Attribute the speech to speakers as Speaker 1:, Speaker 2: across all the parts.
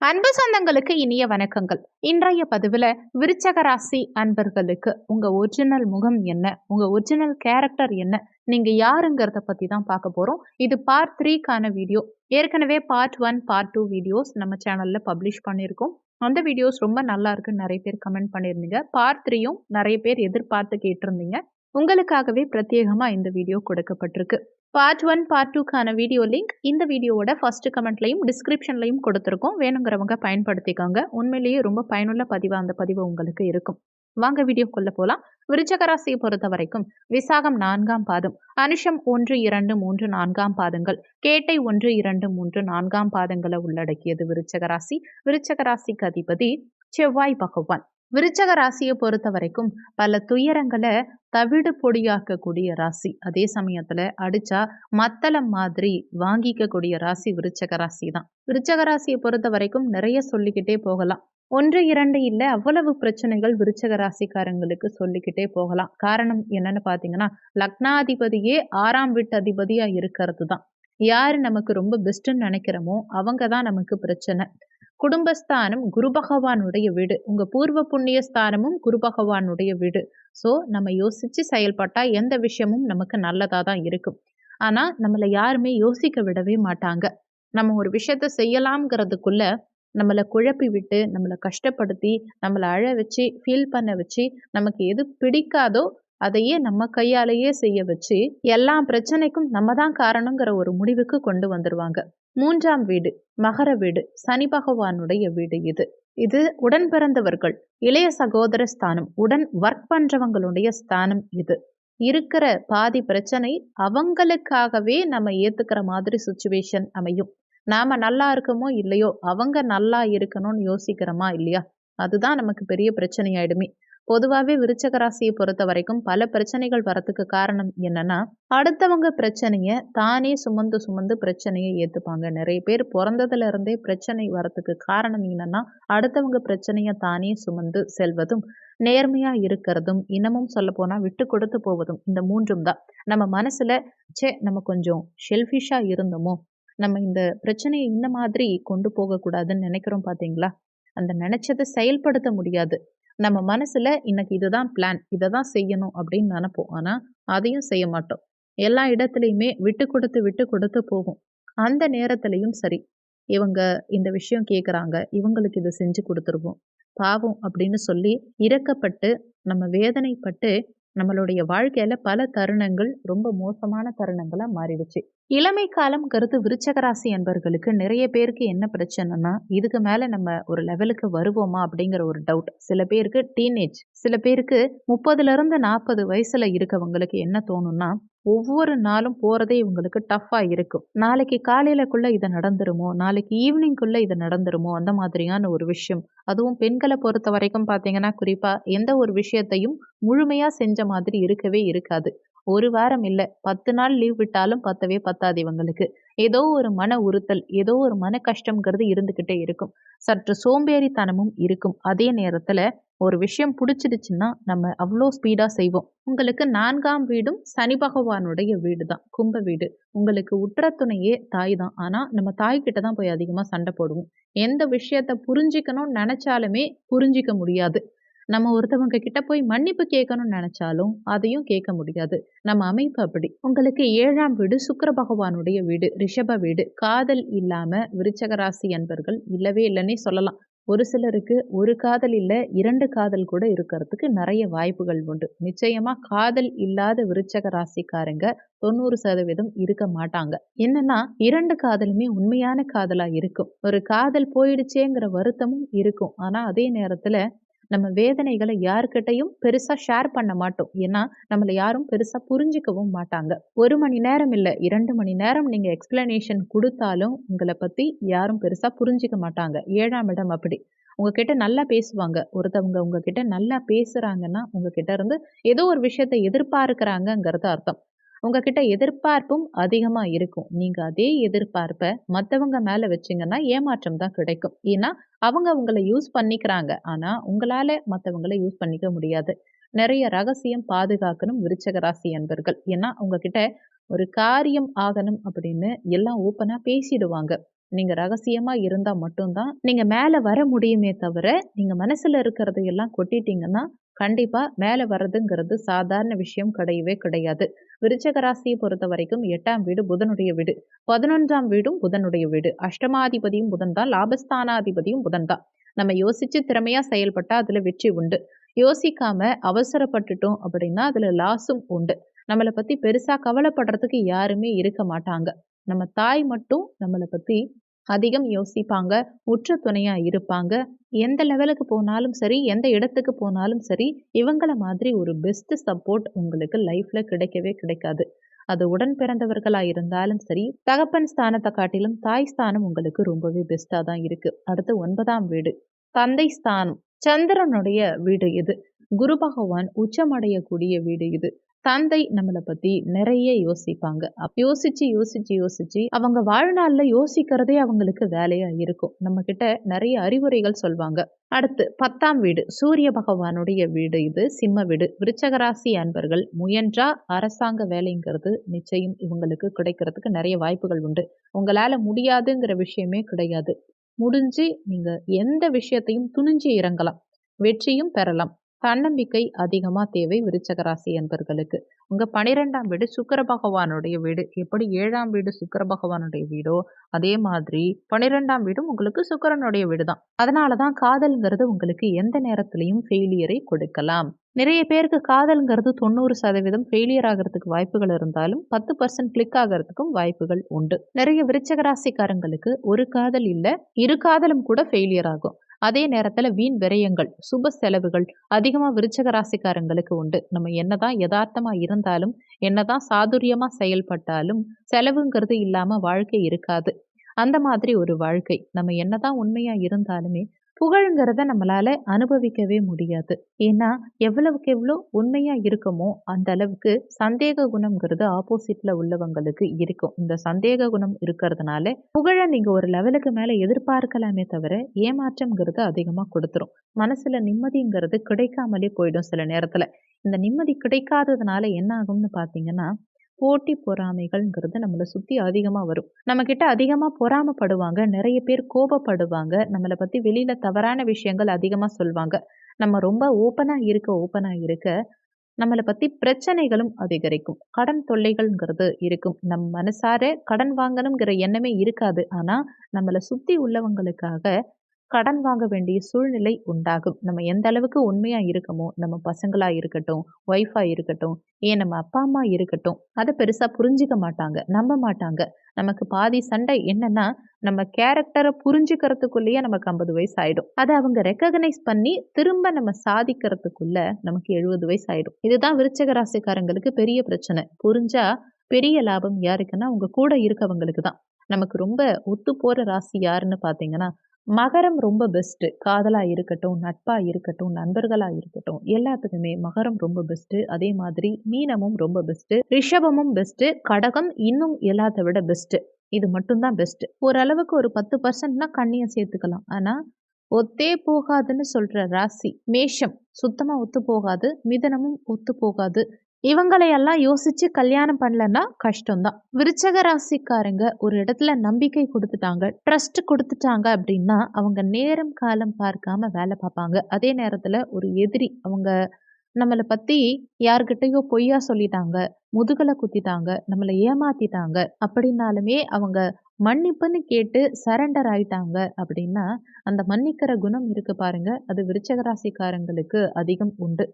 Speaker 1: அன்பு சொந்தங்களுக்கு இனிய வணக்கங்கள். இன்றைய பதிவுல விருச்சக ராசி அன்பர்களுக்கு உங்க ஒரிஜினல் முகம் என்ன, உங்க ஒரிஜினல் கேரக்டர் என்ன, நீங்க யாருங்கிறத பத்தி தான் பார்க்க போறோம். இது பார்ட் 3க்கான வீடியோ. ஏற்கனவே பார்ட் 1, பார்ட் 2 வீடியோஸ் நம்ம சேனல்ல பப்ளிஷ் பண்ணியிருக்கோம். அந்த வீடியோஸ் ரொம்ப நல்லா இருக்குன்னு நிறைய பேர் கமெண்ட் பண்ணியிருந்தீங்க. பார்ட் 3யும் நிறைய பேர் எதிர்பார்த்து கேட்டிருந்தீங்க. உங்களுக்காகவே பிரத்யேகமா இந்த வீடியோ கொடுக்கப்பட்டிருக்கு. பார்ட் 1, பார்ட் 2க்கான வீடியோ லிங்க் இந்த வீடியோவோட ஃபர்ஸ்ட் கமெண்ட்லையும் டிஸ்கிரிப்ஷன்லையும் கொடுத்துருக்கோம். வேணுங்கிறவங்க பயன்படுத்திக்கோங்க. உண்மையிலேயே ரொம்ப பயனுள்ள பதிவு அந்த பதிவு உங்களுக்கு இருக்கும். வாங்க வீடியோக்குள்ள போலாம். விருச்சக ராசியை பொறுத்த வரைக்கும் விசாகம் 4ஆம் பாதம், அனுஷம் 1, 2, 3, 4ஆம் பாதங்கள், கேட்டை 1, 2, 3, 4ஆம் பாதங்களை உள்ளடக்கியது விருச்சக ராசி. விருச்சக ராசிக்கு அதிபதி செவ்வாய் பகவான். விருச்சக ராசியை பொறுத்த வரைக்கும் பல துயரங்களை தவிடு பொடியாக்கக்கூடிய ராசி. அதே சமயத்துல அடிச்சா மத்தளம் மாதிரி வாங்கிக்கக்கூடிய ராசி விருச்சக ராசி தான். விருச்சக ராசியை பொறுத்த வரைக்கும் நிறைய சொல்லிக்கிட்டே போகலாம். 1, 2 இல்ல, அவ்வளவு பிரச்சனைகள் விருச்சக ராசிக்காரங்களுக்கு சொல்லிக்கிட்டே போகலாம். காரணம் என்னன்னு பாத்தீங்கன்னா, லக்னாதிபதியே 6ஆம் வீட்டு அதிபதியா இருக்கிறது தான். யாரு நமக்கு ரொம்ப பெஸ்ட்ன்னு நினைக்கிறோமோ அவங்க தான் நமக்கு பிரச்சனை. குடும்பஸ்தானம் குரு பகவானுடைய வீடு. உங்க பூர்வ புண்ணிய ஸ்தானமும் குரு பகவானுடைய வீடு. ஸோ நம்ம யோசிச்சு செயல்பட்டா எந்த விஷயமும் நமக்கு நல்லதா தான் இருக்கும். ஆனா நம்மள யாருமே யோசிக்க விடவே மாட்டாங்க. நம்ம ஒரு விஷயத்த செய்யலாம்ங்கிறதுக்குள்ள நம்மள குழப்பி விட்டு, நம்மள கஷ்டப்படுத்தி, நம்மள அழ வச்சு, ஃபீல் பண்ண வச்சு, நமக்கு எது பிடிக்காதோ அதையே நம்ம கையாலேயே செய்ய வச்சு, எல்லா பிரச்சனைக்கும் நம்ம தான் காரணங்கிற ஒரு முடிவுக்கு கொண்டு வந்துருவாங்க. 3ஆம் வீடு மகர வீடு, சனி பகவானுடைய வீடு இது. இது உடன் பிறந்தவர்கள், இளைய சகோதர ஸ்தானம், உடன் ஒர்க் பண்றவங்களுடைய ஸ்தானம் இது. இருக்கிற பாதி பிரச்சனை அவங்களுக்காகவே நம்ம ஏத்துக்கிற மாதிரி சுச்சுவேஷன் அமையும். நாம நல்லா இருக்கோமோ இல்லையோ, அவங்க நல்லா இருக்கணும்னு யோசிக்கிறோமா இல்லையா, அதுதான் நமக்கு பெரிய பிரச்சனையாயிடுமே. பொதுவாவே விருச்சக ராசியை பொறுத்த வரைக்கும் பல பிரச்சனைகள் வரத்துக்கு காரணம் என்னன்னா, அடுத்தவங்க பிரச்சனைய தானே சுமந்து சுமந்து பிரச்சனையை ஏத்துப்பாங்க. நிறைய பேர் பிறந்ததுல இருந்தே பிரச்சனை வரத்துக்கு காரணம் என்னன்னா, அடுத்தவங்க பிரச்சனைய தானே சுமந்து செல்வதும், நேர்மையா இருக்கிறதும், இன்னமும் சொல்ல போனா விட்டு கொடுத்து போவதும், இந்த 3ம் தான். நம்ம மனசுல நம்ம கொஞ்சம் ஷெல்ஃபிஷா இருந்தோமோ, நம்ம இந்த பிரச்சனையை இந்த மாதிரி கொண்டு போகக்கூடாதுன்னு நினைக்கிறோம் பாத்தீங்களா, அந்த நினைச்சதை செயல்படுத்த முடியாது. நம்ம மனசுல இன்னைக்கு இதுதான் பிளான், இதை தான் செய்யணும் அப்படின்னு நினைப்போம். ஆனா அதையும் செய்ய மாட்டோம். எல்லா இடத்துலையுமே விட்டு கொடுத்து விட்டு கொடுத்து போகும். அந்த நேரத்திலையும் சரி, இவங்க இந்த விஷயம் கேட்குறாங்க, இவங்களுக்கு இதை செஞ்சு கொடுத்துருவோம், பாவம் அப்படின்னு சொல்லி இரக்கப்பட்டு, நம்ம வேதனைப்பட்டு, நம்மளுடைய வாழ்க்கையில பல தருணங்கள் ரொம்ப மோசமான தருணங்களா மாறிடுச்சு. இளமை காலம்ங்கிறது விருச்சக ராசி என்பர்களுக்கு நிறைய பேருக்கு என்ன பிரச்சனைனா, இதுக்கு மேல நம்ம ஒரு லெவலுக்கு வருவோமா அப்படிங்கிற ஒரு டவுட். சில பேருக்கு டீனேஜ், சில பேருக்கு 30ல இருந்து 40 வயசுல இருக்கவங்களுக்கு என்ன தோணும்னா, ஒவ்வொரு நாளும் போறதே இவங்களுக்கு டஃப்பா இருக்கும். நாளைக்கு காலையிலக்குள்ள இது நடந்துருமோ, நாளைக்கு ஈவினிங்குள்ள இது நடந்துருமோ, அந்த மாதிரியான ஒரு விஷயம். அதுவும் பெண்களை பொறுத்த வரைக்கும் பார்த்தீங்கன்னா, குறிப்பா எந்த ஒரு விஷயத்தையும் முழுமையா செஞ்ச மாதிரி இருக்கவே இருக்காது. 1 வாரம் இல்ல, 10 நாள் லீவ் விட்டாலும் பத்தவே பத்தாது இவங்களுக்கு. ஏதோ ஒரு மன உறுத்தல், ஏதோ ஒரு மன கஷ்டம்ங்கிறது இருந்துகிட்டே இருக்கும். சற்று சோம்பேறித்தனமும் இருக்கும். அதே நேரத்துல ஒரு விஷயம் புடிச்சிடுச்சுன்னா, நம்ம அவ்ளோ ஸ்பீடா செய்வோம். உங்களுக்கு 4ஆம் வீடும் சனி பகவானுடைய வீடு தான். கும்ப வீடு. உங்களுக்கு உற்ற துணையே தாய் தான். ஆனா, நம்ம தாய்கிட்ட தான் போய் அதிகமா சண்டை போடுவோம். எந்த விஷயத்த புரிஞ்சுக்கணும்னு நெனச்சாலுமே புரிஞ்சிக்க முடியாது. நம்ம ஒருத்தவங்க கிட்ட போய் மன்னிப்பு கேட்கணும்னு நெனச்சாலும், அதையும் கேட்க முடியாது. நம்ம அமைப்பு அப்படி. உங்களுக்கு 7ஆம் வீடு சுக்கிர பகவானுடைய வீடு, ரிஷப வீடு. காதல் இல்லாம விருச்சக ராசி அன்பர்கள் இல்லவே இல்லன்னே சொல்லலாம். ஒரு சிலருக்கு 1 காதல் இல்ல, 2 காதல் கூட இருக்கறதுக்கு நெறைய வாய்ப்புகள் உண்டு. நிச்சயமா காதல் இல்லாத விருச்சக ராசிக்காரங்க 90% இருக்க மாட்டாங்க. என்னன்னா 2 காதலுமே உண்மையான காதலா இருக்கும். ஒரு காதல் போயிடுச்சேங்கிற வருத்தமும் இருக்கும். ஆனா அதே நேரத்துல நம்ம வேதனைகளை யார்கிட்டயும் பெருசா ஷேர் பண்ண மாட்டோம். ஏன்னா நம்மள யாரும் பெருசா புரிஞ்சுக்கவும் மாட்டாங்க. 1 மணி நேரம் இல்ல, 2 மணி நேரம் நீங்க எக்ஸ்பிளனேஷன் குடுத்தாலும் உங்கள பத்தி யாரும் பெருசா புரிஞ்சுக்க மாட்டாங்க. 7ஆம் இடம் அப்படி. உங்ககிட்ட நல்லா பேசுவாங்க. ஒருத்தவங்க உங்ககிட்ட நல்லா பேசுறாங்கன்னா, உங்ககிட்ட இருந்து ஏதோ ஒரு விஷயத்த எதிர்பார்க்கிறாங்கங்கிறது அர்த்தம். உங்ககிட்ட எதிர்பார்ப்பும் அதிகமா இருக்கும். நீங்க அதே எதிர்பார்ப்ப மத்தவங்க மேல வச்சீங்கன்னா ஏமாற்றம் தான் கிடைக்கும். ஏன்னா, அவங்க உங்கள யூஸ் பண்ணிக்கிறாங்க. ஆனா, உங்களால மத்தவங்கள யூஸ் பண்ணிக்க முடியாது. நெறைய ரகசியம் பாதுகாக்கணும் விருச்சக ராசி அன்பர்கள். ஏன்னா, உங்ககிட்ட ஒரு காரியம் ஆகணும் அப்படின்னு எல்லாம் ஓப்பனா பேசிடுவாங்க. நீங்க ரகசியமா இருந்தா மட்டும்தான் நீங்க மேல வர முடியுமே தவிர, நீங்க மனசுல இருக்கிறதை எல்லாம் கொட்டிட்டீங்கன்னா, கண்டிப்பா மேல வர்றதுங்கிறது சாதாரண விஷயம் கிடையவே கிடையாது. விருச்சிக ராசியை பொறுத்தவரைக்கும் 8ஆம் வீடு புதனுடைய வீடு. 11ஆம் வீடும் புதனுடைய வீடு. அஷ்டமாதிபதியும் புதன் தான். லாபஸ்தானாதிபதியும் புதன் தான். நம்ம யோசிச்சு திறமையா செயல்பட்டா அதுல வெற்றி உண்டு. யோசிக்காம அவசரப்பட்டுட்டோம் அப்படின்னா, அதுல லாஸும் உண்டு. நம்மள பத்தி பெருசா கவலைப்படுறதுக்கு யாருமே இருக்க மாட்டாங்க. நம்ம தாய் மட்டும் நம்மள பத்தி அதிகம் யோசிப்பாங்க. உற்ற துணையா இருப்பாங்க. எந்த லெவலுக்கு போனாலும் சரி, எந்த இடத்துக்கு போனாலும் சரி, இவங்கள மாதிரி ஒரு பெஸ்ட் சப்போர்ட் உங்களுக்கு லைஃப்ல கிடைக்கவே கிடைக்காது. அது உடன் பிறந்தவர்களா இருந்தாலும் சரி, தகப்பன் ஸ்தானத்த காட்டிலும் தாய் ஸ்தானம் உங்களுக்கு ரொம்பவே பெஸ்ட்டா தான் இருக்கு. அடுத்து 9ஆம் வீடு. தந்தை ஸ்தானம். சந்திரனுடைய வீடு இது. குரு பகவான் உச்சமடையக்கூடிய வீடு இது. தந்தை நம்மள பத்தி நிறைய யோசிப்பாங்க. யோசிச்சு, யோசிச்சு, யோசிச்சு அவங்க வாழ்நாள்ல யோசிக்கிறதே அவங்களுக்கு வேலையா இருக்கும். நம்மகிட்ட நிறைய அறிவுரைகள் சொல்வாங்க. அடுத்து 10ஆம் வீடு. சூரிய பகவானுடைய வீடு இது. சிம்ம வீடு. விருச்சக ராசி அன்பர்கள் முயன்றா அரசாங்க வேலைங்கிறது நிச்சயம் இவங்களுக்கு கிடைக்கிறதுக்கு நிறைய வாய்ப்புகள் உண்டு. உங்களால முடியாதுங்கிற விஷயமே கிடையாது. முடிஞ்சு நீங்க எந்த விஷயத்தையும் துணிஞ்சு இறங்கலாம். வெற்றியும் பெறலாம். தன்னம்பிக்கை அதிகமா தேவை விருச்சக ராசி அன்பர்களுக்கு. உங்க 12ஆம் வீடு சுக்கிர பகவானுடைய வீடு. எப்படி 7ஆம் வீடு சுக்கிர பகவானுடைய வீடோ, அதே மாதிரி 12ஆம் வீடும் உங்களுக்கு சுக்கிரனுடைய வீடு தான். அதனால தான் காதல்ங்கிறது உங்களுக்கு எந்த நேரத்திலயும் ஃபெயிலியரை கொடுக்கலாம். நிறைய பேருக்கு காதல்ங்கிறது 90% ஃபெயிலியர் ஆகிறதுக்கு வாய்ப்புகள் இருந்தாலும் 10% கிளிக் ஆகிறதுக்கும் வாய்ப்புகள் உண்டு. நிறைய விருச்சக ராசிக்காரங்களுக்கு ஒரு காதல் இல்ல, 2 காதலும் கூட ஃபெயிலியர் ஆகும். அதே நேரத்துல வீண் விரயங்கள், சுப செலவுகள் அதிகமா விருச்சக ராசிக்காரங்களுக்கு உண்டு. நம்ம என்னதான் எதார்த்தமா இருந்தாலும், என்னதான் சாதுரியமா செயல்பட்டாலும், செலவுங்கிறது இல்லாம வாழ்க்கை இருக்காது. அந்த மாதிரி ஒரு வாழ்க்கை. நம்ம என்னதான் உண்மையா இருந்தாலுமே, புகழ்ங்கிறத நம்மளால அனுபவிக்கவே முடியாது. ஏன்னா, எவ்வளவுக்கு எவ்வளோ உண்மையா இருக்கமோ, அந்த அளவுக்கு சந்தேக குணம்ங்கிறது ஆப்போசிட்ல உள்ளவங்களுக்கு இருக்கும். இந்த சந்தேக குணம் இருக்கிறதுனால, புகழ நீங்க ஒரு லெவலுக்கு மேல எதிர்பார்க்கலாமே தவிர, ஏமாற்றம்ங்கிறது அதிகமா கொடுத்துரும். மனசுல நிம்மதிங்கிறது கிடைக்காமலே போயிடும் சில நேரத்துல. இந்த நிம்மதி கிடைக்காததுனால என்ன ஆகும்னு பார்த்தீங்கன்னா, போட்டி பொறாமைகள்ங்கிறது நம்மள சுத்தி அதிகமா வரும். நம்மகிட்ட அதிகமா பொறாமைப்படுவாங்க. நெறைய பேர் கோபப்படுவாங்க. நம்மள பத்தி வெளியில தவறான விஷயங்கள் அதிகமா சொல்வாங்க. நம்ம ரொம்ப ஓப்பனா இருக்க நம்மள பத்தி பிரச்சனைகளும் அதிகரிக்கும். கடன் தொல்லைகள்ங்கிறது இருக்கும். நம் மனசார கடன் வாங்கணுங்கிற எண்ணமே இருக்காது. ஆனா, நம்மள சுத்தி உள்ளவங்களுக்காக கடன் வாங்க வேண்டிய சூழ்நிலை உண்டாகும். நம்ம எந்த அளவுக்கு உண்மையா இருக்கமோ, நம்ம பசங்களா இருக்கட்டும், ஒய்ஃபா இருக்கட்டும், ஏன் நம்ம அப்பா, அம்மா இருக்கட்டும், அத பெருசா புரிஞ்சுக்க மாட்டாங்க, நம்ப மாட்டாங்க. நமக்கு பாதி சண்டை என்னன்னா, நம்ம கேரக்டர புரிஞ்சுக்கிறதுக்குள்ளேயே நமக்கு 50 வயசு ஆயிடும். அத அவங்க ரெகக்னைஸ் பண்ணி திரும்ப நம்ம சாதிக்கிறதுக்குள்ள நமக்கு 70 வயசு ஆயிடும். இதுதான் விருச்சிக ராசிக்காரங்களுக்கு பெரிய பிரச்சனை. புரிஞ்சா பெரிய லாபம் யாருக்குன்னா, உங்க கூட இருக்கவங்களுக்கு தான். நமக்கு ரொம்ப ஒத்து போற ராசி யாருன்னு பார்த்தீங்கன்னா, மகரம் ரொம்ப பெஸ்ட்டு. காதலா இருக்கட்டும், நட்பா இருக்கட்டும், நண்பர்களா இருக்கட்டும், எல்லாத்துக்குமே மகரம் ரொம்ப பெஸ்ட்டு. அதே மாதிரி மீனமும் ரொம்ப பெஸ்ட்டு. ரிஷபமும் பெஸ்ட்டு. கடகம் இன்னும் எல்லாத்த விட பெஸ்ட்டு. இது மட்டும் தான் பெஸ்ட்டு. ஓரளவுக்கு ஒரு 10%னா கன்னிய சேர்த்துக்கலாம். ஆனா, ஒத்தே போகாதுன்னு சொல்ற ராசி மேஷம். சுத்தமா ஒத்து போகாது. மிதுனமும் ஒத்து போகாது. இவங்களையெல்லாம் யோசிச்சு கல்யாணம் பண்ணலன்னா கஷ்டம் தான். விருச்சக ராசிக்காரங்க ஒரு இடத்துல நம்பிக்கை குடுத்துட்டாங்க, ட்ரஸ்ட் குடுத்துட்டாங்க அப்படின்னா, அவங்க நேரம், காலம் பார்க்காம வேலை பார்ப்பாங்க. அதே நேரத்துல ஒரு எதிரி அவங்க நம்மள பத்தி யார்கிட்டயோ பொய்யா சொல்லிட்டாங்க, முதுகுல குத்திட்டாங்க, நம்மள ஏமாத்திட்டாங்க அப்படின்னாலுமே அவங்க மன்னிப்புன்னு கேட்டு சரண்டர் ஆயிட்டாங்க அப்படின்னா, அந்த மன்னிக்கிற குணம் இருக்கு பாருங்க, அது விருச்சக ராசிக்காரங்களுக்கு அதிகம் உண்டு.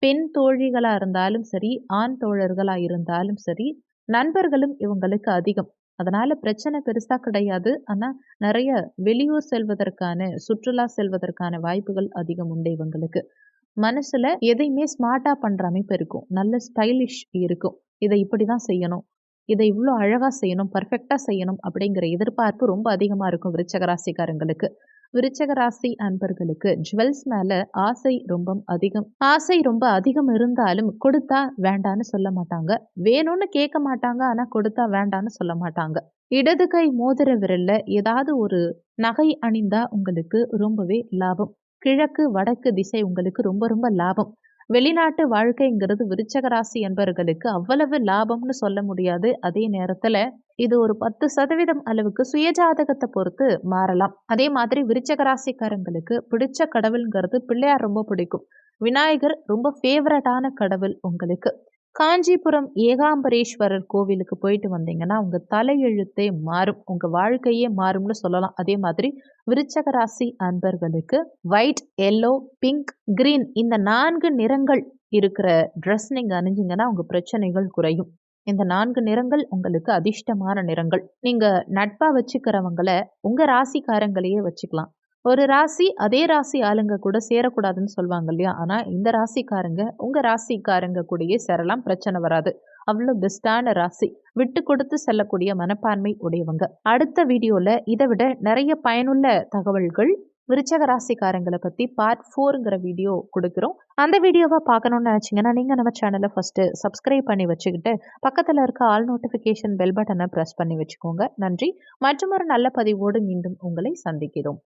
Speaker 1: பெண் தோழிகளா இருந்தாலும் சரி, ஆண் தோழர்களா இருந்தாலும் சரி, நண்பர்களும் இவங்களுக்கு அதிகம். அதனால பிரச்சனை பெருசா கிடையாது. ஆனா, நெறைய வெளியூர் செல்வதற்கான, சுற்றுலா செல்வதற்கான வாய்ப்புகள் அதிகம் உண்டு இவங்களுக்கு. மனசுல எதையுமே ஸ்மார்ட்டா பண்ற அமைப்பு இருக்கும். நல்ல ஸ்டைலிஷ் இருக்கும். இத இப்படிதான் செய்யணும். இத இவ்ளோ அழகா செய்யணும், பெர்ஃபெக்ட்டா செய்யணும் அப்படிங்கிற எதிர்பார்ப்பு ரொம்ப அதிகமா இருக்கும் விருச்சக ராசிக்காரங்களுக்கு. விருச்சக ராசி அன்பர்களுக்கு ஜுவல்ஸ் மேல ஆசை ரொம்ப அதிகம் இருந்தாலும் கொடுத்தா வேண்டான்னு சொல்ல மாட்டாங்க. வேணும்னு கேட்க மாட்டாங்க. ஆனா கொடுத்தா வேண்டான்னு சொல்ல மாட்டாங்க. இடது கை மோதிர விரல்ல ஏதாவது ஒரு நகை அணிந்தா உங்களுக்கு ரொம்பவே லாபம். கிழக்கு, வடக்கு திசை உங்களுக்கு ரொம்ப ரொம்ப லாபம். வெளிநாட்டு வாழ்க்கைங்கிறது விருச்சக ராசி என்பவர்களுக்கு அவ்வளவு லாபம்னு சொல்ல முடியாது. அதே நேரத்துல இது ஒரு 10% அளவுக்கு சுயஜாதகத்தை பொறுத்து மாறலாம். அதே மாதிரி விருச்சக ராசிக்காரங்களுக்கு பிடிச்ச கடவுள்ங்கிறது பிள்ளையார் ரொம்ப பிடிக்கும். விநாயகர் ரொம்ப ஃபேவரட்டான கடவுள் உங்களுக்கு. காஞ்சிபுரம் ஏகாம்பரேஸ்வரர் கோவிலுக்கு போயிட்டு வந்தீங்கன்னா, உங்க தலையெழுத்தே மாறும். உங்க வாழ்க்கையே மாறும்னு சொல்லலாம். அதே மாதிரி விருச்சக ராசி அன்பர்களுக்கு ஒயிட், எல்லோ, பிங்க், கிரீன் இந்த 4 நிறங்கள் இருக்கிற ட்ரெஸ் நீங்க அணிஞ்சீங்கன்னா, உங்க பிரச்சனைகள் குறையும். இந்த 4 நிறங்கள் உங்களுக்கு அதிர்ஷ்டமான நிறங்கள். நீங்க நட்பா வச்சுக்கிறவங்கள உங்க ராசிக்காரங்களையே வச்சுக்கலாம். ஒரு ராசி அதே ராசி ஆளுங்க கூட சேரக்கூடாதுன்னு சொல்லுவாங்க இல்லையா? ஆனா இந்த ராசிக்காரங்க உங்க ராசிக்காரங்க கூடயே சேரலாம். பிரச்சனை வராது. அவ்வளோ பெஸ்ட்டான ராசி. விட்டு கொடுத்து செல்லக்கூடிய மனப்பான்மை உடையவங்க. அடுத்த வீடியோல இதை விட நிறைய பயனுள்ள தகவல்கள் விருச்சக ராசிக்காரங்களை பத்தி பார்ட் 4ங்கிற வீடியோ கொடுக்குறோம். அந்த வீடியோவை பார்க்கணும்னு நினைச்சீங்கன்னா நீங்க நம்ம சேனலை ஃபர்ஸ்ட் சப்ஸ்கிரைப் பண்ணி வச்சுக்கிட்டு பக்கத்துல இருக்க ஆல் நோட்டிஃபிகேஷன் பெல் பட்டனை பிரஸ் பண்ணி வச்சுக்கோங்க. நன்றி. மற்றொரு நல்ல பதிவோடு மீண்டும் உங்களை சந்திக்கிறோம்.